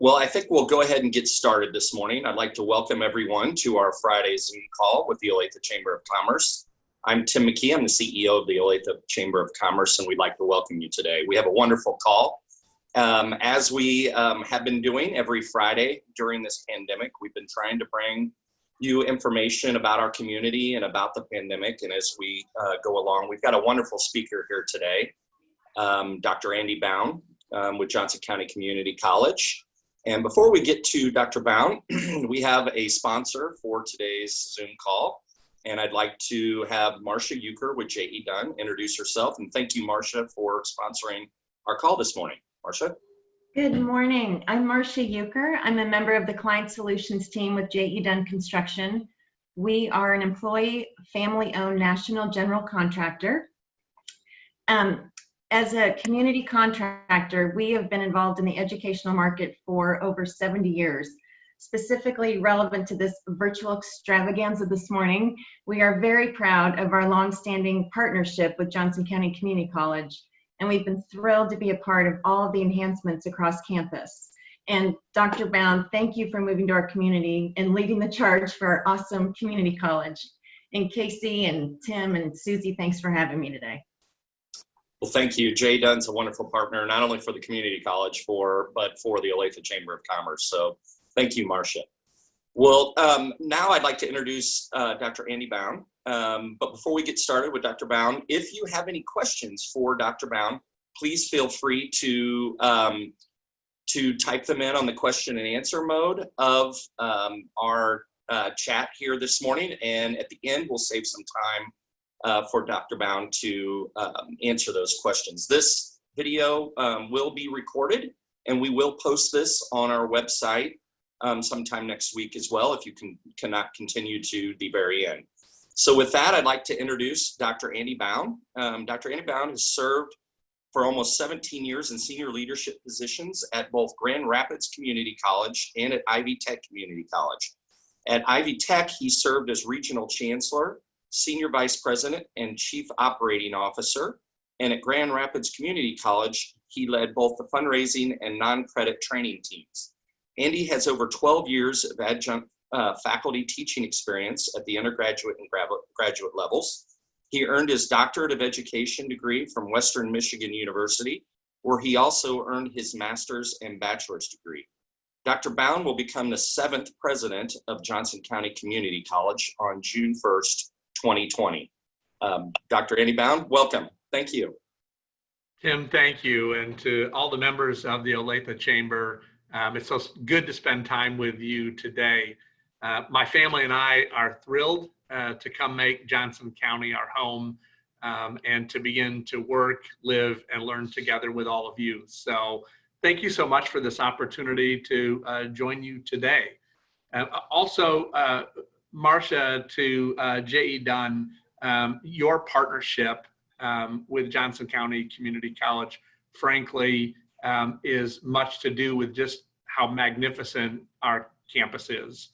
Well, I think we'll go ahead and get started this morning. I'd like to welcome everyone to our Friday Zoom call with the Olathe Chamber of Commerce. I'm Tim McKee. I'm the CEO of the Olathe Chamber of Commerce, and we'd like to welcome you today. We have a wonderful call. As we have been doing every Friday during this pandemic, we've been trying to bring you information about our community and about the pandemic. And as we go along, we've got a wonderful speaker here today, Dr. Andy Bowne with Johnson County Community College. And before we get to Dr. Bowne, we have a sponsor for today's Zoom call. And I'd like to have Marcia Euchre with J.E. Dunn introduce herself. And thank you, Marcia, for sponsoring our call this morning. Marcia? Good morning. I'm Marcia Euchre. I'm a member of the Client Solutions team with J.E. Dunn Construction. We are an employee, family-owned national general contractor. As a community contractor, we have been involved in the educational market for over 70 years. Specifically relevant to this virtual extravaganza this morning, we are very proud of our longstanding partnership with Johnson County Community College, and we've been thrilled to be a part of all of the enhancements across campus. And Dr. Bowne, thank you for moving to our community and leading the charge for our awesome community college. And Casey and Tim and Susie, thanks for having me today. Well, thank you. Jay Dunn's a wonderful partner, not only for the community college, but for the Olathe Chamber of Commerce. So thank you, Marcia. Well, now I'd like to introduce Dr. Andy Bowne. But before we get started with Dr. Bowne, if you have any questions for Dr. Bowne, please feel free to type them in on the question and answer mode of our chat here this morning. And at the end, we'll save some time for Dr. Bowne to answer those questions. This video will be recorded, and we will post this on our website sometime next week as well, if you cannot continue to the very end. So with that, I'd like to introduce Dr. Andy Bowne. Dr. Andy Bowne has served for almost 17 years in senior leadership positions at both Grand Rapids Community College and at Ivy Tech Community College. At Ivy Tech, he served as regional chancellor, senior vice president, and chief operating officer. And at Grand Rapids Community College, he led both the fundraising and non-credit training teams. Andy has over 12 years of adjunct faculty teaching experience at the undergraduate and graduate levels. He earned his Doctorate of Education degree from Western Michigan University, where he also earned his master's and bachelor's degree. Dr. Bowne will become the 7th president of Johnson County Community College on June 1st, 2020. Dr. Andy Bowne, welcome. Thank you. Tim, thank you. And to all the members of the Olathe Chamber, it's so good to spend time with you today. My family and I are thrilled to come make Johnson County our home and to begin to work, live, and learn together with all of you. So thank you so much for this opportunity to join you today. Also, Marcia, to J.E. Dunn, your partnership with Johnson County Community College, frankly, is much to do with just how magnificent our campus is.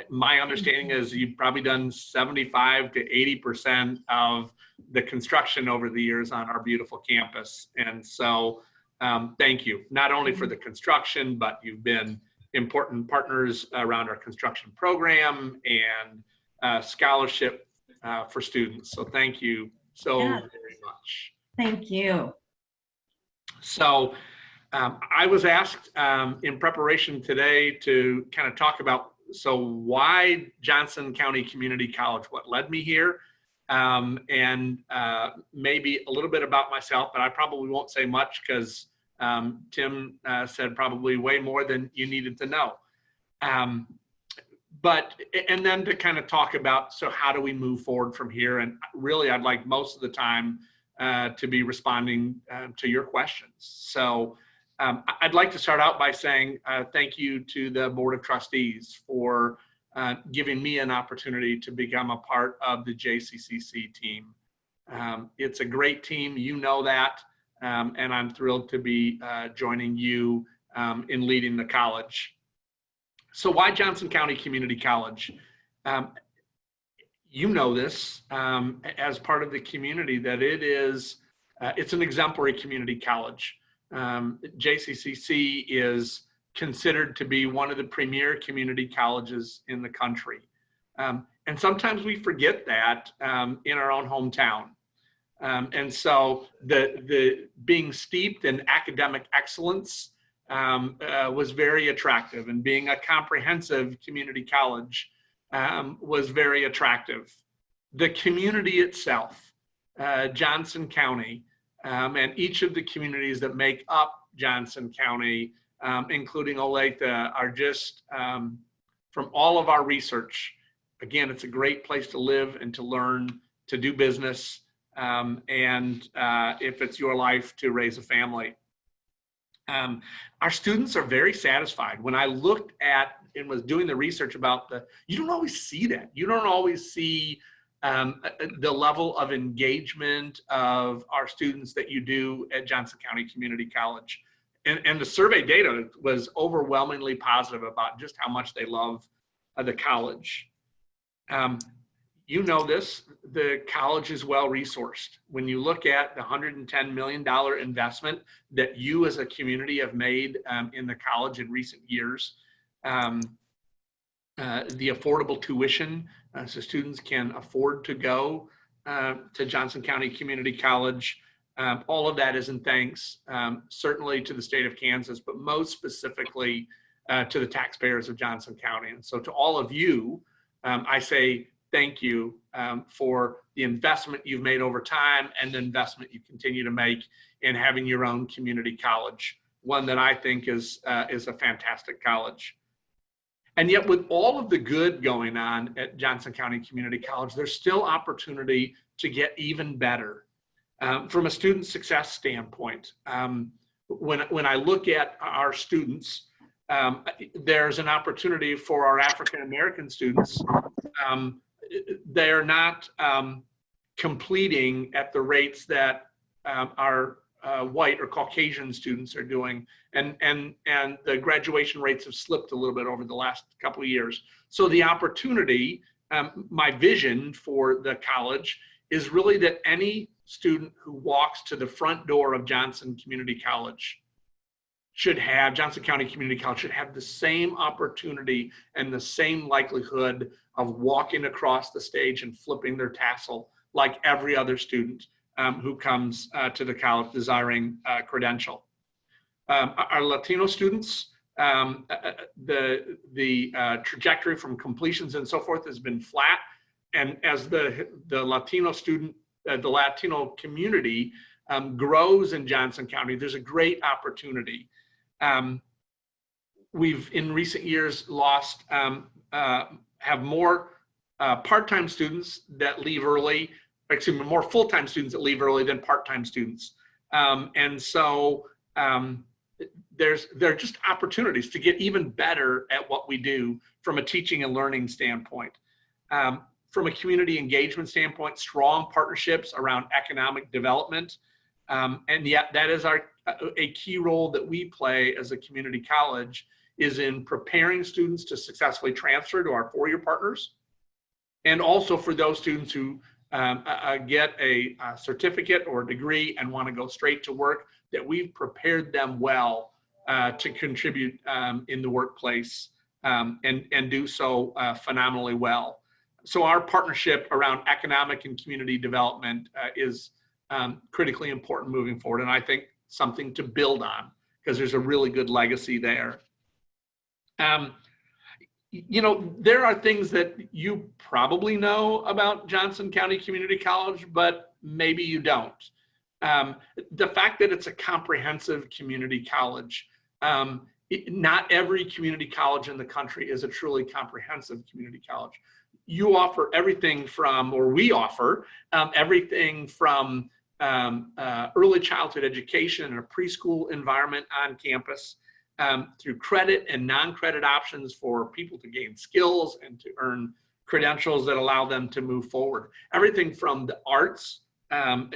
My understanding is you've probably done 75 to 80% of the construction over the years on our beautiful campus. And so thank you, not only for the construction, but you've been important partners around our construction program and scholarship for students. So thank you so very much. Thank you. So I was asked in preparation today to kind of talk about, so why Johnson County Community College, what led me here, and maybe a little bit about myself, but I probably won't say much because Tim said probably way more than you needed to know. And then to kind of talk about, so how do we move forward from here? And really, I'd like most of the time to be responding to your questions. So I'd like to start out by saying thank you to the Board of Trustees for giving me an opportunity to become a part of the JCCC team. It's a great team, you know that, and I'm thrilled to be joining you in leading the college. So why Johnson County Community College? You know this as part of the community, that it's an exemplary community college. JCCC is considered to be one of the premier community colleges in the country. And sometimes we forget that in our own hometown. And so the being steeped in academic excellence was very attractive, and being a comprehensive community college was very attractive. The community itself, Johnson County, and each of the communities that make up Johnson County, including Olathe, are just, from all of our research, again, it's a great place to live and to learn, to do business, and if it's your life, to raise a family. Our students are very satisfied. When I looked at and was doing the research about you don't always see that. You don't always see the level of engagement of our students that you do at Johnson County Community College. And the survey data was overwhelmingly positive about just how much they love the college. You know this, the college is well resourced. When you look at the $110 million investment that you as a community have made in the college in recent years, the affordable tuition, so students can afford to go to Johnson County Community College, all of that is in thanks, certainly to the state of Kansas, but most specifically to the taxpayers of Johnson County. And so to all of you, I say, thank you for the investment you've made over time and the investment you continue to make in having your own community college, one that I think is a fantastic college. And yet, with all of the good going on at Johnson County Community College, there's still opportunity to get even better. From a student success standpoint, when I look at our students, there's an opportunity for our African American students. They're not completing at the rates that our white or Caucasian students are doing, and the graduation rates have slipped a little bit over the last couple of years. So the opportunity, my vision for the college is really that any student who walks to the front door of Johnson Community College Johnson County Community College should have the same opportunity and the same likelihood of walking across the stage and flipping their tassel like every other student who comes to the college desiring a credential. Our Latino students, the trajectory from completions and so forth has been flat. And as the Latino student, the Latino community grows in Johnson County, there's a great opportunity. We've in recent years have more part-time students that leave early, excuse me, more full-time students that leave early than part-time students. And so there are just opportunities to get even better at what we do from a teaching and learning standpoint. From a community engagement standpoint, strong partnerships around economic development. And yet that is a key role that we play as a community college is in preparing students to successfully transfer to our four-year partners. And also for those students who get a certificate or a degree and want to go straight to work, that we've prepared them well to contribute in the workplace and do so phenomenally well. So our partnership around economic and community development is critically important moving forward, and I think something to build on because there's a really good legacy there. You know, there are things that you probably know about Johnson County Community College, but maybe you don't. The fact that it's a comprehensive community college, not every community college in the country is a truly comprehensive community college. You offer everything from, or we offer everything from early childhood education and a preschool environment on campus, through credit and non-credit options for people to gain skills and to earn credentials that allow them to move forward. Everything from the arts,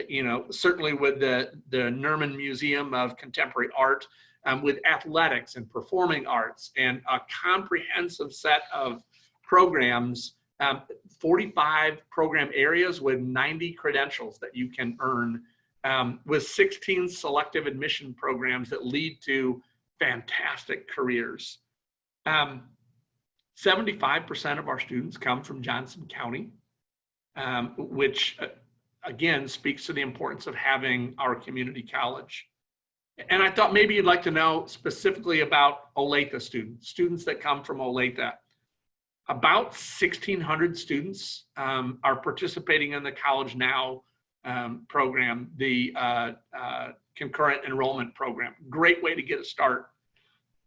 you know, certainly with the Nerman Museum of Contemporary Art, with athletics and performing arts, and a comprehensive set of programs, 45 program areas with 90 credentials that you can earn, with 16 selective admission programs that lead to fantastic careers. 75% of our students come from Johnson County, which again speaks to the importance of having our community college. And I thought maybe you'd like to know specifically about Olathe students that come from Olathe. About 1,600 students are participating in the College Now program, the concurrent enrollment program. Great way to get a start.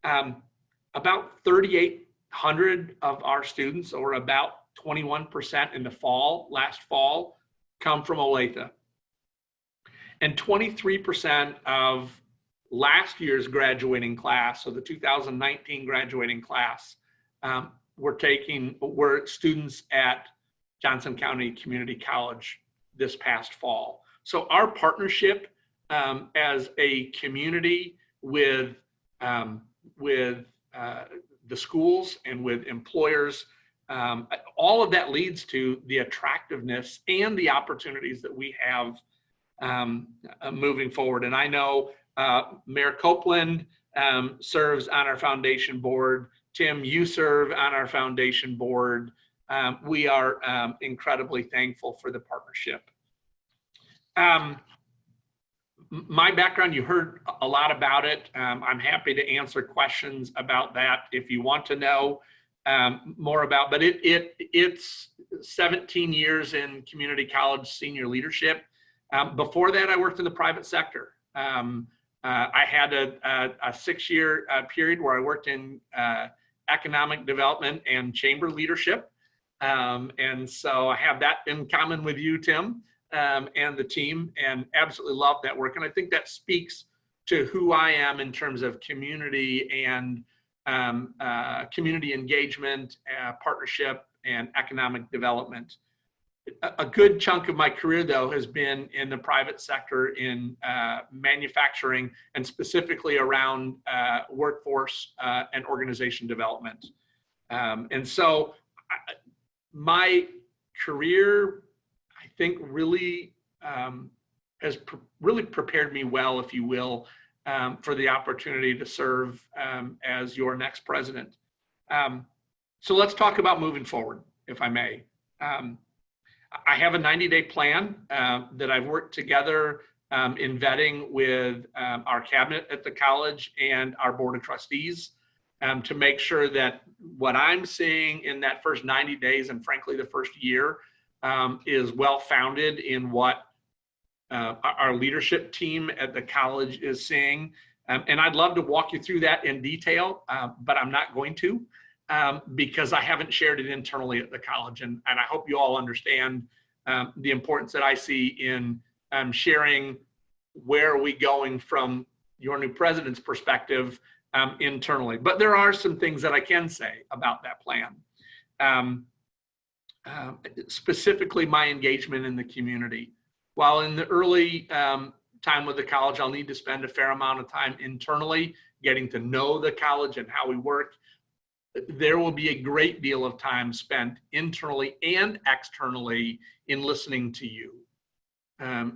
About 3,800 of our students, or about 21% in the last fall, come from Olathe. And 23% of last year's graduating class, so the 2019 graduating class, were students at Johnson County Community College this past fall. So our partnership as a community with the schools and with employers, all of that leads to the attractiveness and the opportunities that we have moving forward. And I know Mayor Copeland serves on our foundation board. Tim, you serve on our foundation board. We are incredibly thankful for the partnership. My background, you heard a lot about it. I'm happy to answer questions about that if you want to know more about, but it's 17 years in community college senior leadership. Before that, I worked in the private sector. I had a 6-year period where I worked in economic development and chamber leadership. And so I have that in common with you, Tim, and the team, and absolutely love that work. And I think that speaks to who I am in terms of community and community engagement, partnership, and economic development. A good chunk of my career, though, has been in the private sector in manufacturing, and specifically around workforce and organization development. And so my career, I think, really has really prepared me well, if you will, for the opportunity to serve as your next president. So let's talk about moving forward, if I may. I have a 90-day plan that I've worked together in vetting with our cabinet at the college and our board of trustees to make sure that what I'm seeing in that first 90 days and frankly the first year is well-founded in what our leadership team at the college is seeing. And I'd love to walk you through that in detail, but I'm not going to. Because I haven't shared it internally at the college. And I hope you all understand the importance that I see in sharing where are we going from your new president's perspective internally. But there are some things that I can say about that plan. Specifically my engagement in the community. While in the early time with the college, I'll need to spend a fair amount of time internally getting to know the college and how we work. There will be a great deal of time spent internally and externally in listening to you.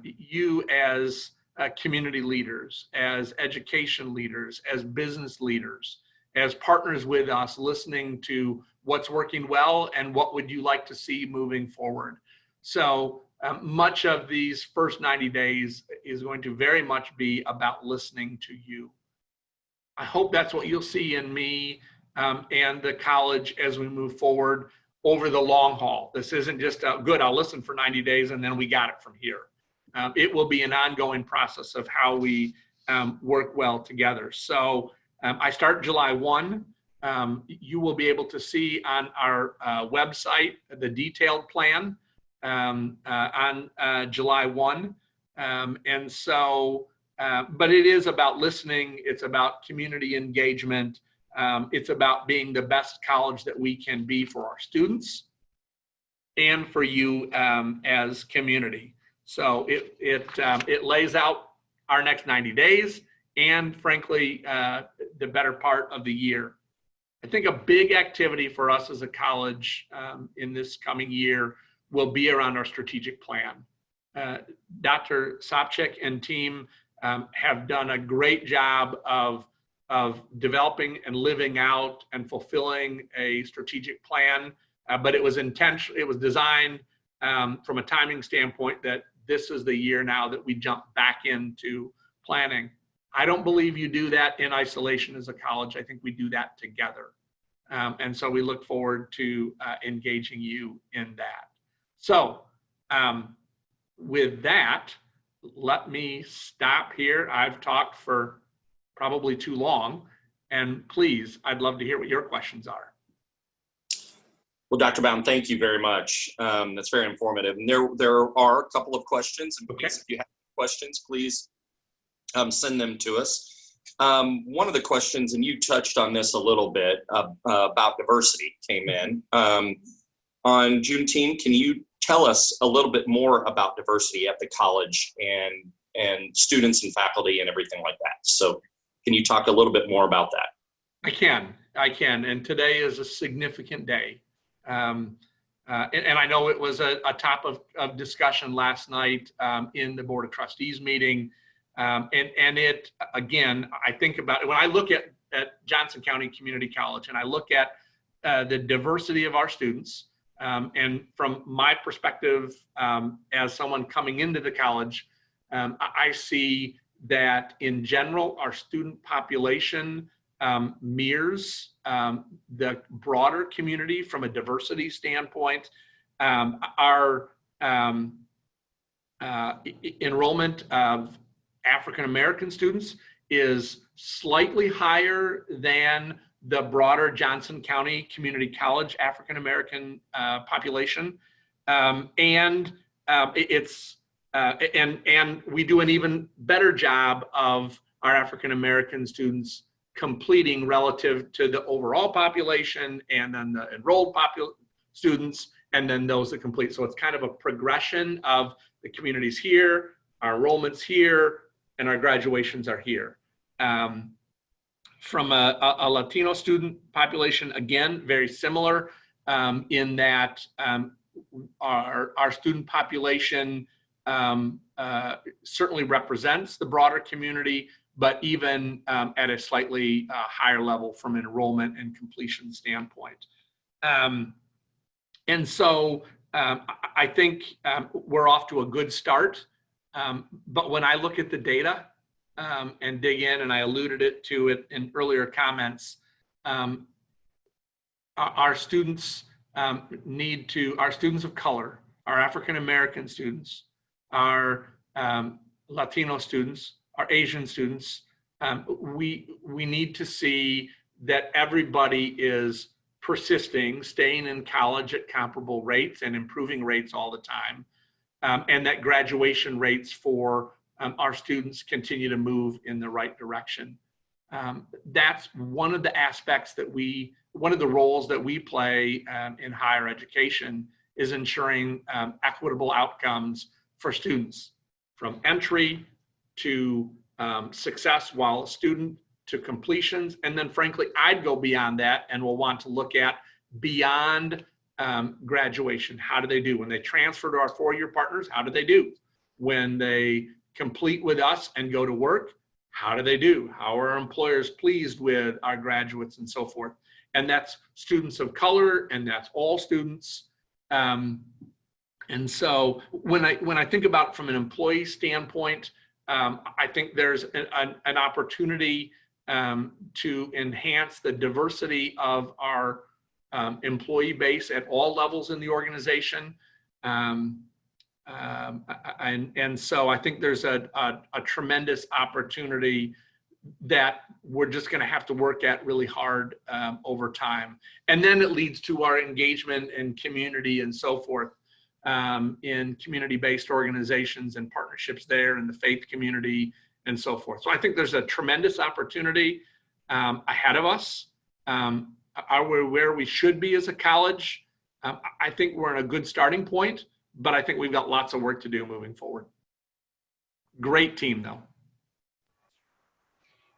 You as community leaders, as education leaders, as business leaders, as partners with us, listening to what's working well and what would you like to see moving forward. So much of these first 90 days is going to very much be about listening to you. I hope that's what you'll see in me and the college as we move forward over the long haul. This isn't just good, I'll listen for 90 days and then we got it from here. It will be an ongoing process of how we work well together. So I start July 1. You will be able to see on our website the detailed plan on July 1. And so, but it is about listening, it's about community engagement. It's about being the best college that we can be for our students and for you as community. So it lays out our next 90 days and frankly, the better part of the year. I think a big activity for us as a college in this coming year will be around our strategic plan. Dr. Sopcich and team have done a great job of of developing and living out and fulfilling a strategic plan, but it was intentional. It was designed from a timing standpoint that this is the year now that we jump back into planning. I don't believe you do that in isolation as a college. I think we do that together. And so we look forward to engaging you in that. So with that, let me stop here. I've talked for probably too long. And please, I'd love to hear what your questions are. Well, Dr. Bowne, thank you very much. That's very informative. And there are a couple of questions. And please, if you have questions, please send them to us. One of the questions, and you touched on this a little bit, about diversity came in. On Juneteenth, can you tell us a little bit more about diversity at the college and students and faculty and everything like that? So can you talk a little bit more about that? I can. And today is a significant day. And I know it was a top of discussion last night in the Board of Trustees meeting. And it, again, I think about it, when I look at Johnson County Community College and I look at the diversity of our students, and from my perspective as someone coming into the college, I see that in general, our student population mirrors the broader community from a diversity standpoint. Our enrollment of African American students is slightly higher than the broader Johnson County Community College African American population, and we do an even better job of our African American students completing relative to the overall population, and then the enrolled students, and then those that complete. So it's kind of a progression of the communities here, our enrollments here, and our graduations are here. From a Latino student population, again, very similar in that our student population certainly represents the broader community, but even at a slightly higher level from an enrollment and completion standpoint. And so I think we're off to a good start. But when I look at the data and dig in, and I alluded to it in earlier comments, our students our students of color, our African American students, our Latino students, our Asian students, we need to see that everybody is persisting, staying in college at comparable rates and improving rates all the time, and that graduation rates for our students continue to move in the right direction. That's one of the aspects that one of the roles that we play in higher education is ensuring equitable outcomes for students, from entry to success while a student to completions. And then frankly, I'd go beyond that and we'll want to look at beyond graduation. How do they do? When they transfer to our four-year partners, how do they do? When they complete with us and go to work, how do they do? How are employers pleased with our graduates and so forth? And that's students of color, and that's all students. And so when I think about from an employee standpoint, I think there's an opportunity to enhance the diversity of our employee base at all levels in the organization. And so I think there's a tremendous opportunity that we're just going to have to work at really hard over time. And then it leads to our engagement in community and so forth, in community-based organizations and partnerships there in the faith community and so forth. So I think there's a tremendous opportunity ahead of us. Are we where we should be as a college? I think we're in a good starting point, but I think we've got lots of work to do moving forward. Great team though.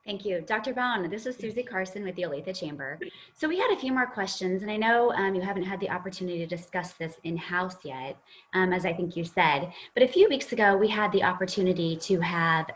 Thank you. Dr. Bowne, this is Susie Carson with the Olathe Chamber. So we had a few more questions, and I know you haven't had the opportunity to discuss this in-house yet, as I think you said, but a few weeks ago, we had the opportunity to have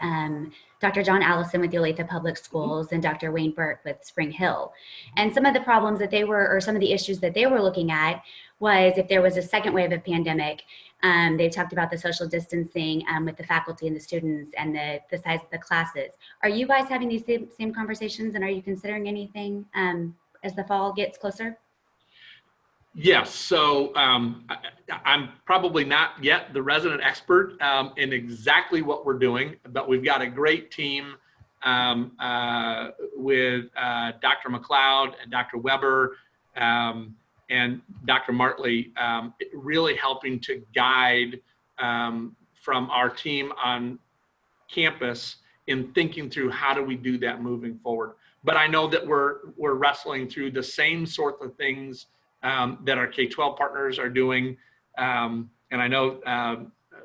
Dr. John Allison with the Olathe Public Schools, and Dr. Wayne Burke with Spring Hill. And some of the problems that they were, or some of the issues that they were looking at was if there was a second wave of pandemic. They talked about the social distancing with the faculty and the students and the size of the classes. Are you guys having these same conversations, and are you considering anything as the fall gets closer? Yes, so I'm probably not yet the resident expert in exactly what we're doing, but we've got a great team with Dr. McLeod and Dr. Weber and Dr. Martley, really helping to guide from our team on campus in thinking through how do we do that moving forward. But I know that we're wrestling through the same sort of things that our K-12 partners are doing. And I know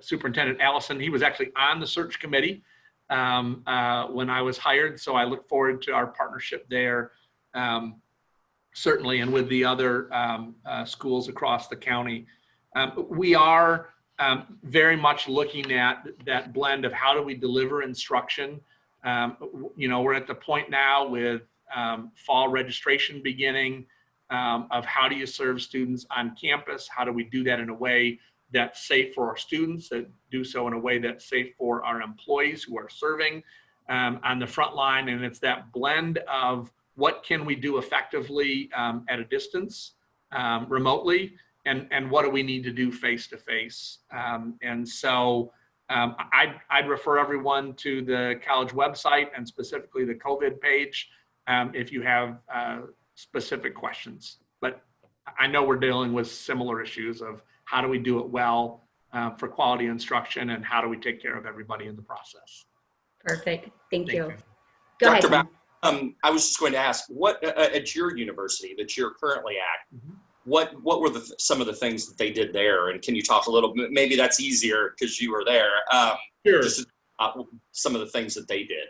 Superintendent Allison, he was actually on the search committee when I was hired. So I look forward to our partnership there, certainly, and with the other schools across the county. We are very much looking at that blend of how do we deliver instruction. We're at the point now with fall registration beginning, of how do you serve students on campus? How do we do that in a way that's safe for our students, that do so in a way that's safe for our employees who are serving on the front line? And it's that blend of what can we do effectively at a distance, remotely, and what do we need to do face-to-face? And so I'd refer everyone to the college website and specifically the COVID page if you have specific questions. But I know we're dealing with similar issues of how do we do it well for quality instruction, and how do we take care of everybody in the process. Perfect. Thank you. Go ahead. Dr. Bowne, I was just going to ask, what at your university that you're currently at, what were some of the things that they did there? And can you talk a little bit, maybe that's easier because you were there, Sure. just some of the things that they did.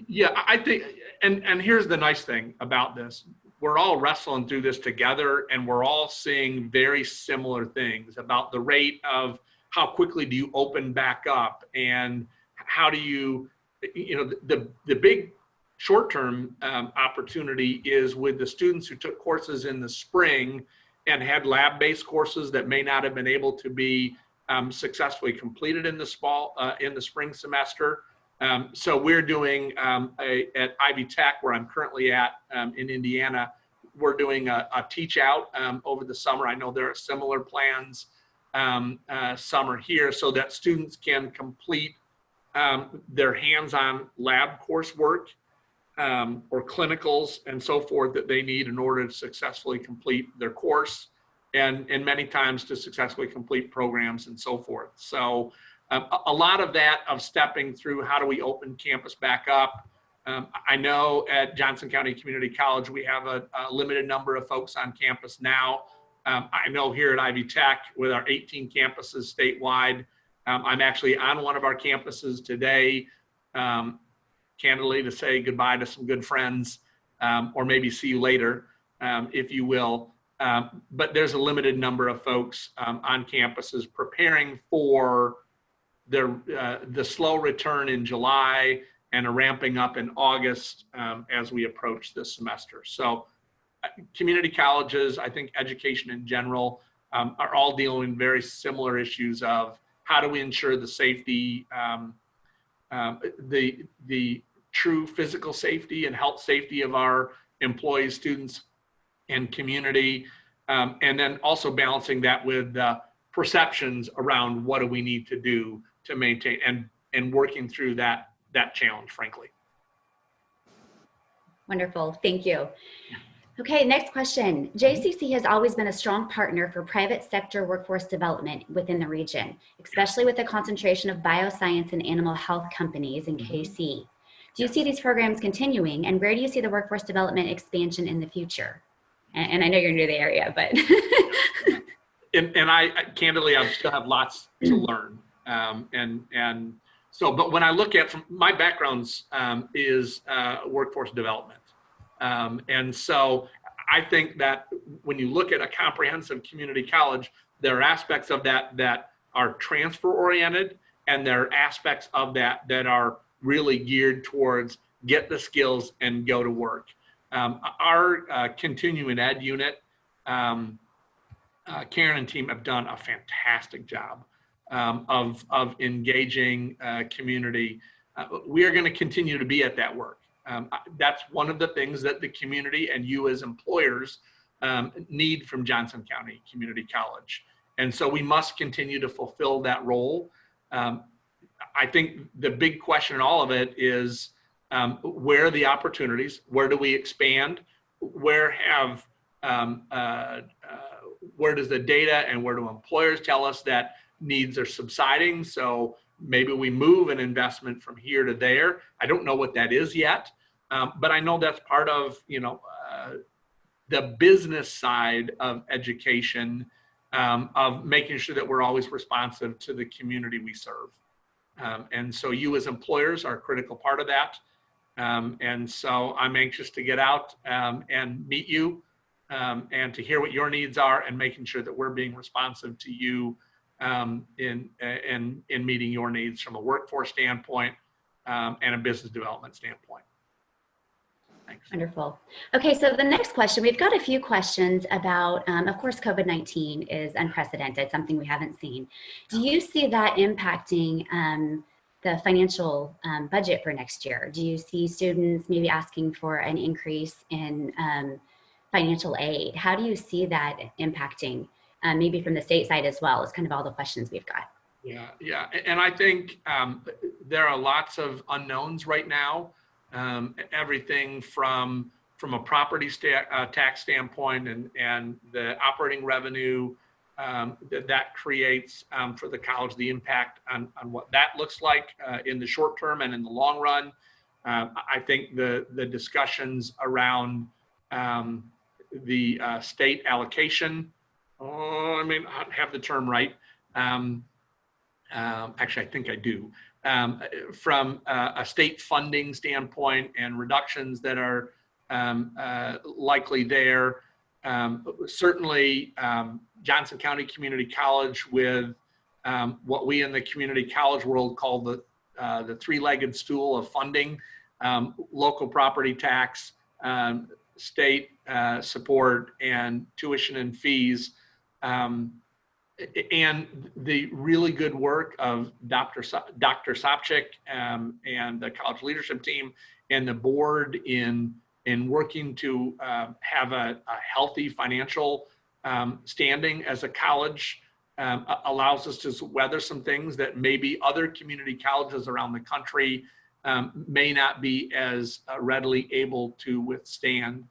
Yeah, I think, and here's the nice thing about this. We're all wrestling through this together, and we're all seeing very similar things about the rate of how quickly do you open back up, and how do you, the big short-term opportunity is with the students who took courses in the spring and had lab-based courses that may not have been able to be successfully completed in the spring semester. So we're doing at Ivy Tech, where I'm currently at in Indiana, we're doing a teach out over the summer. I know there are similar plans summer here, so that students can complete their hands-on lab coursework or clinicals and so forth that they need in order to successfully complete their course, and many times to successfully complete programs and so forth. So a lot of that of stepping through how do we open campus back up. I know at Johnson County Community College, we have a limited number of folks on campus now. I know here at Ivy Tech, with our 18 campuses statewide, I'm actually on one of our campuses today, candidly, to say goodbye to some good friends, or maybe see you later, if you will. But there's a limited number of folks on campuses preparing for the slow return in July and a ramping up in August as we approach this semester. So community colleges, I think education in general, are all dealing with very similar issues of how do we ensure the safety, the true physical safety and health safety of our employees, students, and community, and then also balancing that with perceptions around what do we need to do to maintain and working through that challenge, frankly. Wonderful, thank you. Okay, next question. JCC has always been a strong partner for private sector workforce development within the region, especially with the concentration of bioscience and animal health companies in KC. Do you see these programs continuing, and where do you see the workforce development expansion in the future? And I know you're new to the area, but. and I candidly, I still have lots to learn. But when I look at, from my backgrounds is workforce development. And so I think that when you look at a comprehensive community college, there are aspects of that that are transfer oriented, and there are aspects of that that are really geared towards get the skills and go to work. Our continuing ed unit, Karen and team have done a fantastic job of engaging community. We are going to continue to be at that work. That's one of the things that the community and you as employers need from Johnson County Community College. And so we must continue to fulfill that role. I think the big question in all of it is where are the opportunities? Where do we expand? Where does the data and where do employers tell us that needs are subsiding? So maybe we move an investment from here to there. I don't know what that is yet, but I know that's part of, the business side of education, of making sure that we're always responsive to the community we serve. And so you as employers are a critical part of that. And so I'm anxious to get out and meet you and to hear what your needs are and making sure that we're being responsive to you in meeting your needs from a workforce standpoint and a business development standpoint. Thanks. Wonderful. Okay, so the next question, we've got a few questions about, of course, COVID-19 is unprecedented, something we haven't seen. Do you see that impacting the financial budget for next year? Do you see students maybe asking for an increase in financial aid? How do you see that impacting, maybe from the state side as well? It's kind of all the questions we've got. Yeah. And I think there are lots of unknowns right now. Everything from a property tax standpoint and the operating revenue that creates for the college, the impact on what that looks like in the short term and in the long run. I think the discussions around the state allocation, I may not have the term right. Actually, I think I do. From a state funding standpoint and reductions that are likely there. Certainly, Johnson County Community College with what we in the community college world call the three-legged stool of funding, local property tax, state support, and tuition and fees. And the really good work of Dr. Sopcich and the college leadership team and the board in working to have a healthy financial standing as a college allows us to weather some things that maybe other community colleges around the country may not be as readily able to withstand.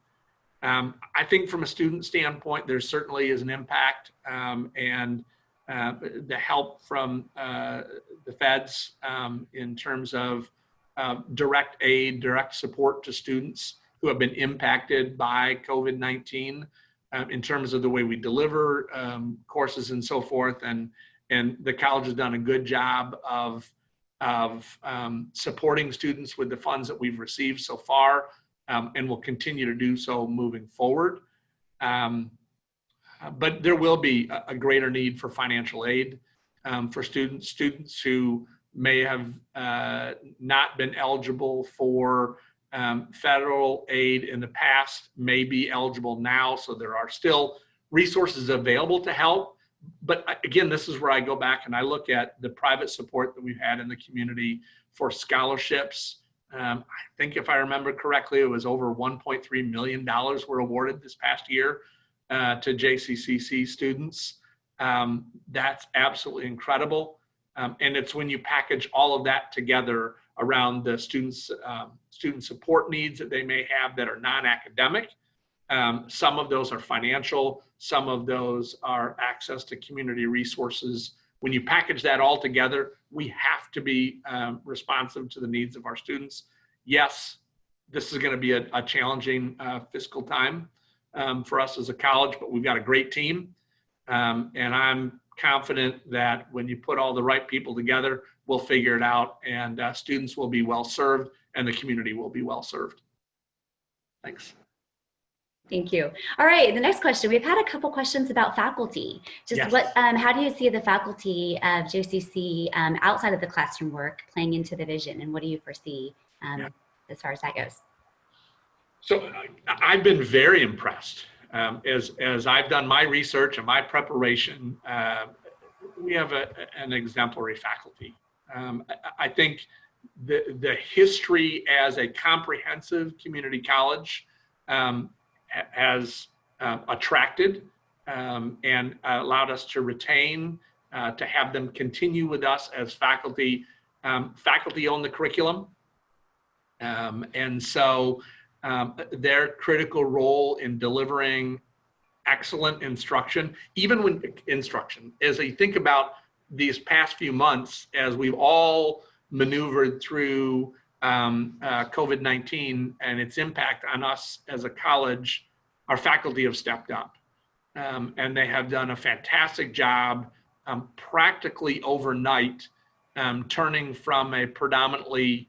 I think from a student standpoint, there certainly is an impact, and the help from the feds in terms of direct aid, direct support to students who have been impacted by COVID-19 in terms of the way we deliver courses and so forth. And the college has done a good job of supporting students with the funds that we've received so far. And will continue to do so moving forward. But there will be a greater need for financial aid for students who may have not been eligible for federal aid in the past, may be eligible now. So there are still resources available to help. But again, this is where I go back and I look at the private support that we've had in the community for scholarships. I think if I remember correctly, it was over $1.3 million were awarded this past year to JCCC students. That's absolutely incredible. And it's when you package all of that together around the student support needs that they may have that are non-academic. Some of those are financial, some of those are access to community resources. When you package that all together, we have to be responsive to the needs of our students. Yes, this is going to be a challenging fiscal time for us as a college, but we've got a great team. And I'm confident that when you put all the right people together, we'll figure it out, and students will be well served and the community will be well served. Thanks. Thank you. All right, the next question. We've had a couple questions about faculty. Just Yes. how do you see the faculty of JCC outside of the classroom work playing into the vision, and what do you foresee as far as that goes? So I've been very impressed as I've done my research and my preparation. We have an exemplary faculty. I think the history as a comprehensive community college has attracted and allowed us to retain, to have them continue with us as faculty. Faculty own the curriculum. And so their critical role in delivering excellent instruction, even when instruction, as I think about these past few months, as we've all maneuvered through COVID-19 and its impact on us as a college, our faculty have stepped up. And they have done a fantastic job practically overnight, turning from a predominantly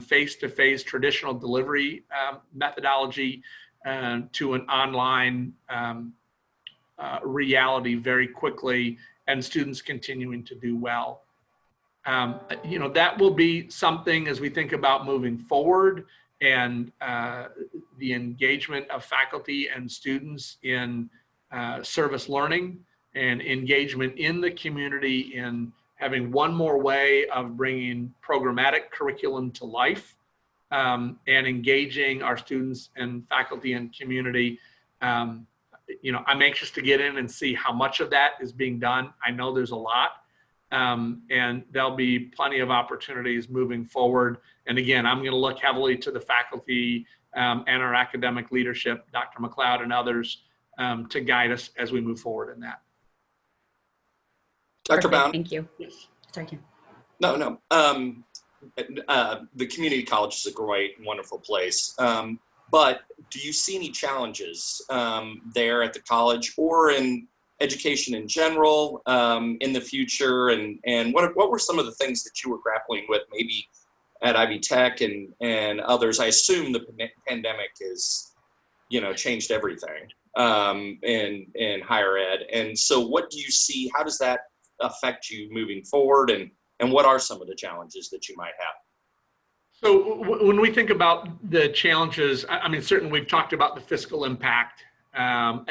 face-to-face traditional delivery methodology to an online reality very quickly, and students continuing to do well. That will be something as we think about moving forward, and the engagement of faculty and students in service learning and engagement in the community, in having one more way of bringing programmatic curriculum to life, and engaging our students and faculty and community. I'm anxious to get in and see how much of that is being done. I know there's a lot, and there'll be plenty of opportunities moving forward. And again, I'm going to look heavily to the faculty and our academic leadership, Dr. McLeod and others, to guide us as we move forward in that. Dr. Bowne? Thank you. Yes. Sorry, Tim. No. The community college is a great, wonderful place. But do you see any challenges there at the college or in education in general in the future? And what were some of the things that you were grappling with maybe at Ivy Tech and others? I assume the pandemic has, changed everything in higher ed. And so what do you see? How does that affect you moving forward? And what are some of the challenges that you might have? So when we think about the challenges, I mean, certainly we've talked about the fiscal impact and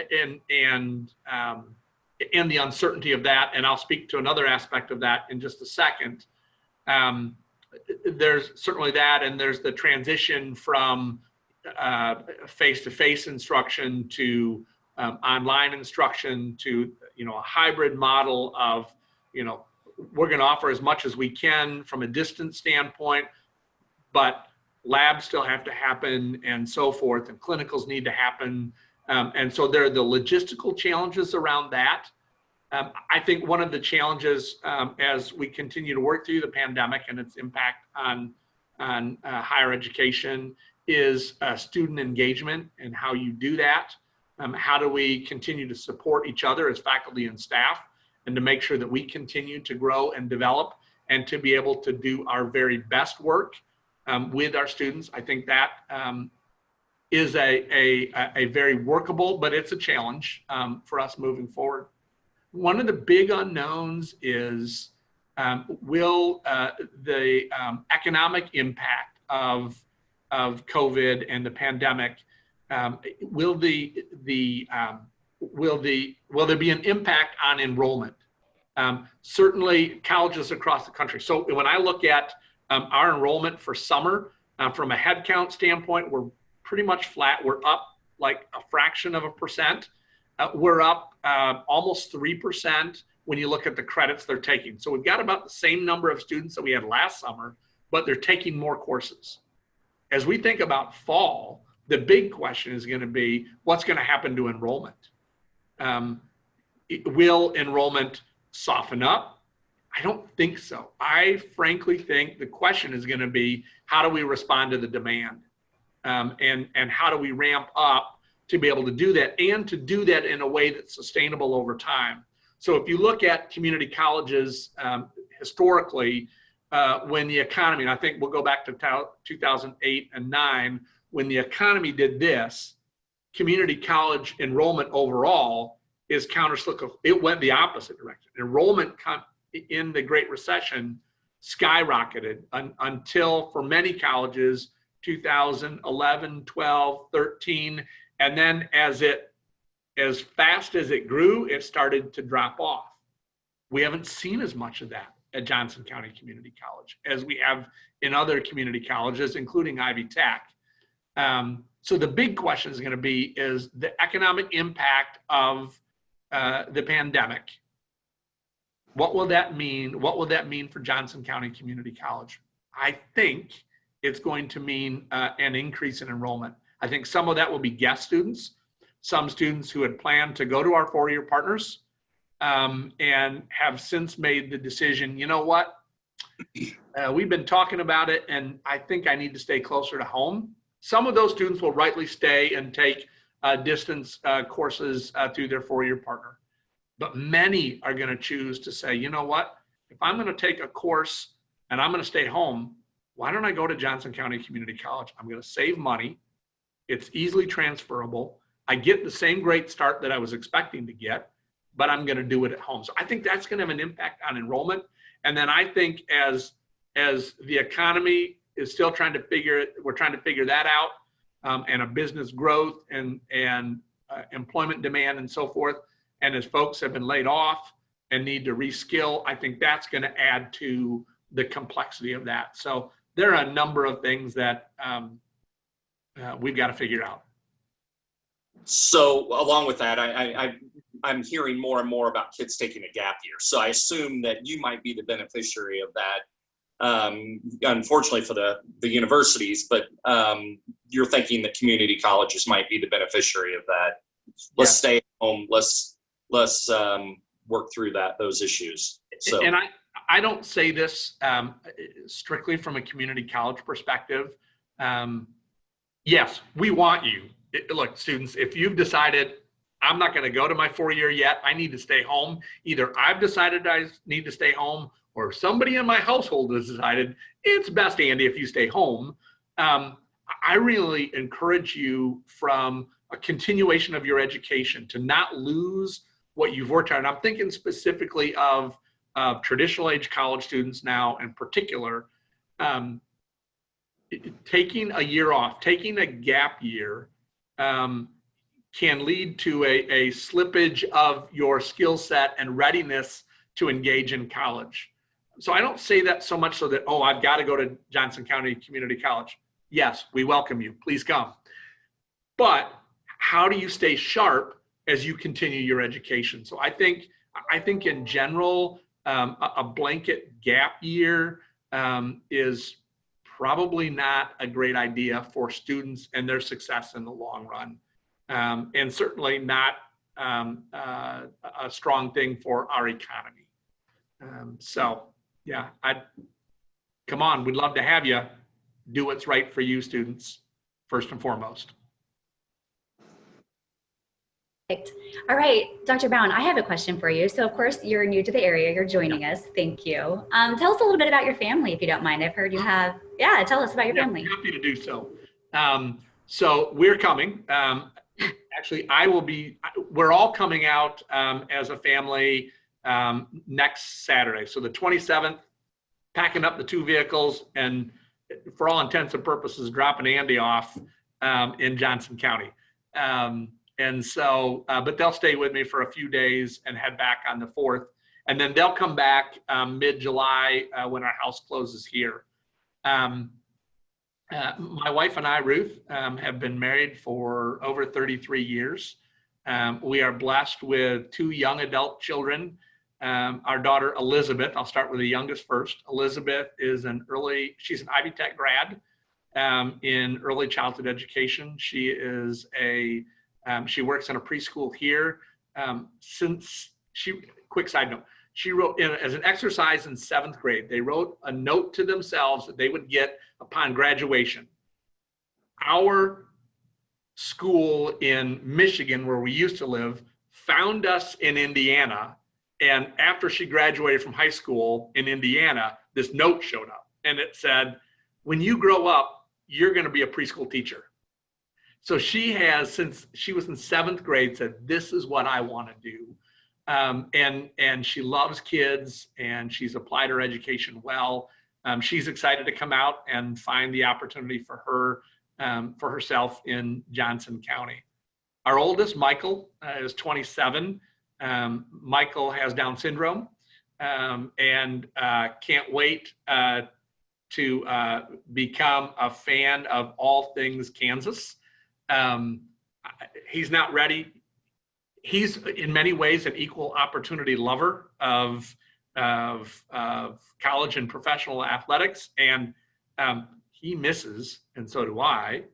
the uncertainty of that. And I'll speak to another aspect of that in just a second. There's certainly that, and there's the transition from face-to-face instruction to online instruction to, a hybrid model of, we're going to offer as much as we can from a distance standpoint, but labs still have to happen and so forth, and clinicals need to happen. And so there are the logistical challenges around that. I think one of the challenges as we continue to work through the pandemic and its impact on higher education is student engagement and how you do that. How do we continue to support each other as faculty and staff, and to make sure that we continue to grow and develop and to be able to do our very best work with our students. I think that is a very workable, but it's a challenge for us moving forward. One of the big unknowns is will the economic impact of COVID and the pandemic, will there be an impact on enrollment? Certainly colleges across the country. So when I look at our enrollment for summer, from a headcount standpoint, we're pretty much flat. We're up like a fraction of a percent. We're up almost 3% when you look at the credits they're taking. So we've got about the same number of students that we had last summer, but they're taking more courses. As we think about fall, the big question is going to be, what's going to happen to enrollment? Will enrollment soften up? I don't think so. I frankly think the question is going to be, how do we respond to the demand? And how do we ramp up to be able to do that, and to do that in a way that's sustainable over time? So if you look at community colleges historically, when the economy, and I think we'll go back to 2008 and 2009, when the economy did this, community college enrollment overall is countercyclical. It went the opposite direction. Enrollment in the Great Recession skyrocketed until, for many colleges, 2011, 12, 13, and then as fast as it grew, it started to drop off. We haven't seen as much of that at Johnson County Community College as we have in other community colleges, including Ivy Tech. So the big question is going to be is the economic impact of the pandemic. What will that mean? What will that mean for Johnson County Community College? I think it's going to mean an increase in enrollment. I think some of that will be guest students, some students who had planned to go to our four-year partners and have since made the decision, you know what, we've been talking about it and I think I need to stay closer to home. Some of those students will rightly stay and take distance courses through their four-year partner. But many are going to choose to say, you know what, if I'm going to take a course and I'm going to stay home, why don't I go to Johnson County Community College? I'm going to save money. It's easily transferable. I get the same great start that I was expecting to get, but I'm going to do it at home. So I think that's going to have an impact on enrollment. And then I think as the economy is still trying to we're trying to figure that out, and a business growth and employment demand and so forth. And as folks have been laid off and need to reskill, I think that's going to add to the complexity of that. So there are a number of things that we've got to figure out. So along with that, I'm hearing more and more about kids taking a gap year. So I assume that you might be the beneficiary of that. Unfortunately for the universities, but you're thinking that community colleges might be the beneficiary of that. Let's stay at home. Let's work through those issues. So, and I don't say this strictly from a community college perspective. Yes, we want you. Look, students, if you've decided I'm not going to go to my 4-year yet, I need to stay home. Either I've decided I need to stay home, or somebody in my household has decided it's best, Andy, if you stay home. I really encourage you from a continuation of your education to not lose what you've worked on. And I'm thinking specifically of traditional age college students now in particular. Taking a year off, taking a gap year can lead to a slippage of your skill set and readiness to engage in college. So I don't say that so much so that, oh, I've got to go to Johnson County Community College. Yes, we welcome you. Please come. But how do you stay sharp as you continue your education? So I think in general, a blanket gap year is probably not a great idea for students and their success in the long run, and certainly not a strong thing for our economy. So yeah, come on, we'd love to have you. Do what's right for you, students, first and foremost. Perfect. All right, Dr. Bowne, I have a question for you. So of course you're new to the area, you're joining us. Thank you. Tell us a little bit about your family, if you don't mind. I've heard you have, tell us about your family. Happy to do so. So we're coming. Actually, we're all coming out as a family next Saturday. So the 27th, packing up the 2 vehicles and for all intents and purposes, dropping Andy off in Johnson County. And so, but they'll stay with me for a few days and head back on the 4th. And then they'll come back mid-July when our house closes here. My wife and I, Ruth, have been married for over 33 years. We are blessed with 2 young adult children. Our daughter, Elizabeth, I'll start with the youngest first. Elizabeth is she's an Ivy Tech grad in early childhood education. She she works in a preschool here. Quick side note, she wrote as an exercise in 7th grade, they wrote a note to themselves that they would get upon graduation. Our school in Michigan, where we used to live, found us in Indiana. And after she graduated from high school in Indiana, this note showed up and it said, when you grow up, you're going to be a preschool teacher. So she has, since she was in 7th grade, said, this is what I want to do. And she loves kids, and she's applied her education well. She's excited to come out and find the opportunity for herself in Johnson County. Our oldest, Michael, is 27. Michael has Down syndrome, and can't wait to become a fan of all things Kansas. He's not ready. He's in many ways an equal opportunity lover of college and professional athletics, and he misses, and so do I,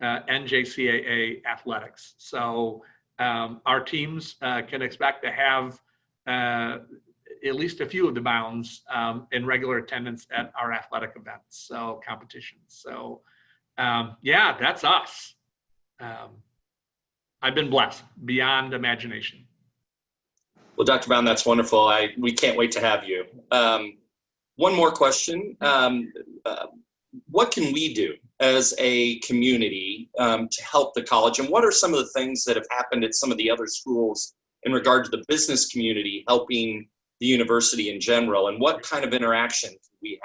NJCAA athletics. So our teams can expect to have at least a few of the Bownes in regular attendance at our athletic events, so competitions. So yeah, that's us. I've been blessed beyond imagination. Well, Dr. Bowne, that's wonderful. We can't wait to have you. One more question. What can we do as a community to help the college? And what are some of the things that have happened at some of the other schools in regard to the business community helping the university in general? And what kind of interaction can we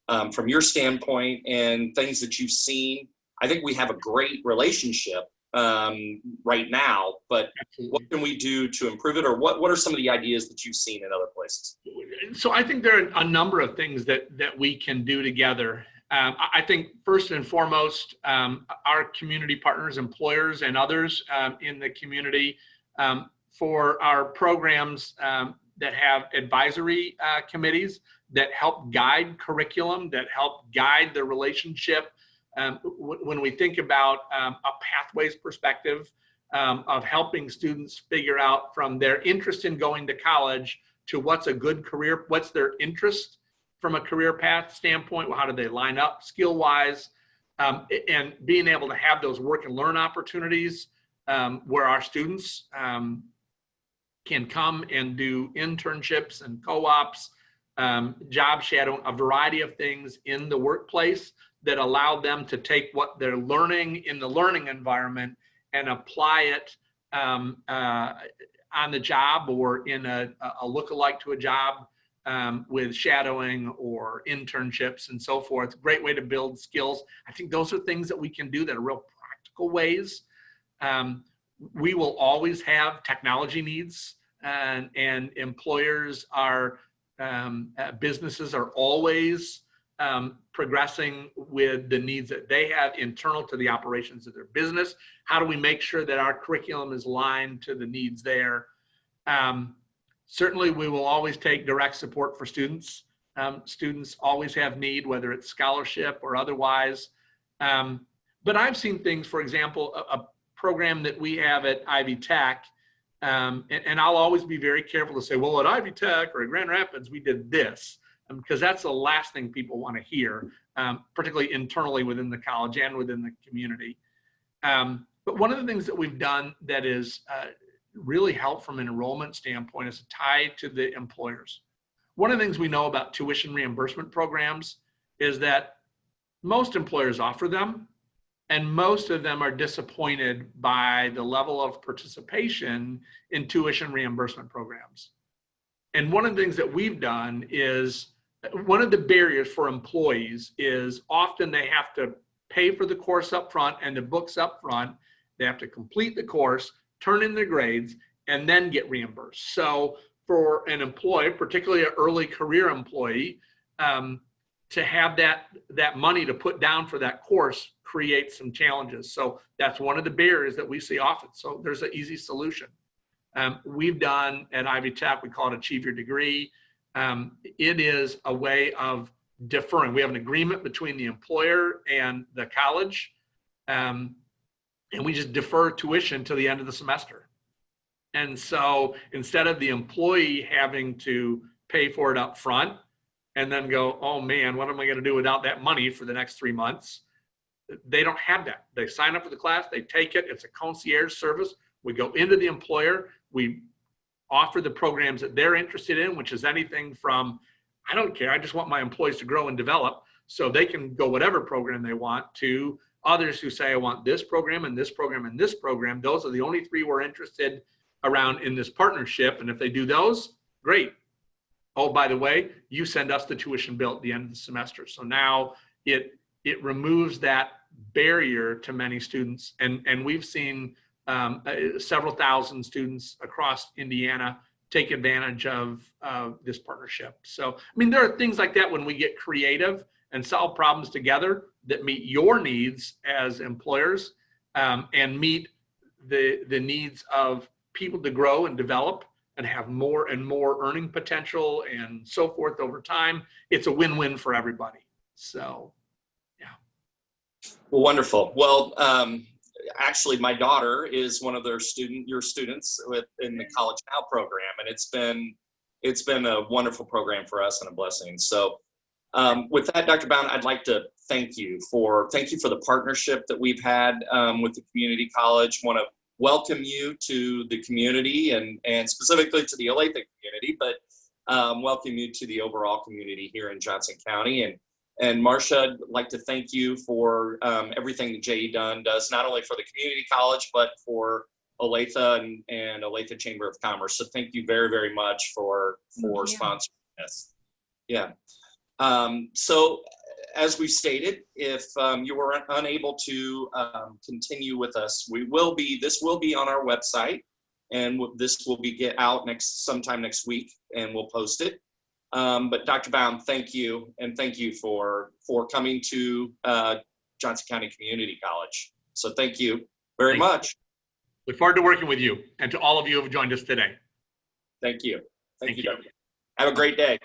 have from your standpoint and things that you've seen? I think we have a great relationship right now, but what can we do to improve it, or what are some of the ideas that you've seen in other places? So I think there are a number of things that we can do together. I think first and foremost, our community partners, employers, and others in the community for our programs that have advisory committees that help guide curriculum, that help guide the relationship. When we think about a pathways perspective of helping students figure out from their interest in going to college to what's a good career, what's their interest from a career path standpoint, how do they line up skill-wise, and being able to have those work and learn opportunities where our students can come and do internships and co-ops, job shadowing, a variety of things in the workplace that allow them to take what they're learning in the learning environment and apply it on the job or in a lookalike to a job with shadowing or internships and so forth. Great way to build skills. I think those are things that we can do that are real practical ways. We will always have technology needs, and employers are, businesses are always progressing with the needs that they have internal to the operations of their business. How do we make sure that our curriculum is aligned to the needs there? Certainly, we will always take direct support for students. Students always have need, whether it's scholarship or otherwise. But I've seen things, for example, a program that we have at Ivy Tech, and I'll always be very careful to say, well, at Ivy Tech or at Grand Rapids, we did this. Because that's the last thing people want to hear, particularly internally within the college and within the community. But one of the things that we've done that is really helped from an enrollment standpoint is tied to the employers. One of the things we know about tuition reimbursement programs is that most employers offer them, and most of them are disappointed by the level of participation in tuition reimbursement programs. And one of the things that we've done is, one of the barriers for employees is often they have to pay for the course up front and the books up front. They have to complete the course, turn in their grades, and then get reimbursed. So for an employee, particularly an early career employee, to have that money to put down for that course creates some challenges. So that's one of the barriers that we see often. So there's an easy solution. We've done at Ivy Tech, we call it Achieve Your Degree. It is a way of deferring. We have an agreement between the employer and the college, and we just defer tuition to the end of the semester. And so instead of the employee having to pay for it up front and then go, oh man, what am I going to do without that money for the next 3 months? They don't have that. They sign up for the class, they take it. It's a concierge service. We go into the employer, we offer the programs that they're interested in, which is anything from, I don't care, I just want my employees to grow and develop, so they can go whatever program they want, to others who say, I want this program and this program and this program. Those are the only three we're interested around in this partnership. And if they do those, great. Oh, by the way, you send us the tuition bill at the end of the semester. So now it removes that barrier to many students. And we've seen several thousand students across Indiana take advantage of this partnership. So, I mean, there are things like that when we get creative and solve problems together that meet your needs as employers and meet the needs of people to grow and develop and have more and more earning potential and so forth over time. It's a win-win for everybody. So, yeah. Well, wonderful. Well, actually, my daughter is one of your students in the College Now program, and it's been a wonderful program for us and a blessing. So, with that, Dr. Bowne, I'd like to thank you for the partnership that we've had with the community college. Want to welcome you to the community and specifically to the Olathe community, but welcome you to the overall community here in Johnson County. And Marcia, I'd like to thank you for everything that J.E. Dunn does, not only for the community college, but for Olathe and Olathe Chamber of Commerce. So thank you very, very much for sponsoring this. Yeah. So as we stated, if you were unable to continue with us, this will be on our website, and this will be out sometime next week, and we'll post it. But Dr. Bowne, thank you, and thank you for coming to Johnson County Community College. So thank you very much. Look forward to working with you and to all of you who have joined us today. Thank you. Thank you. Have a great day.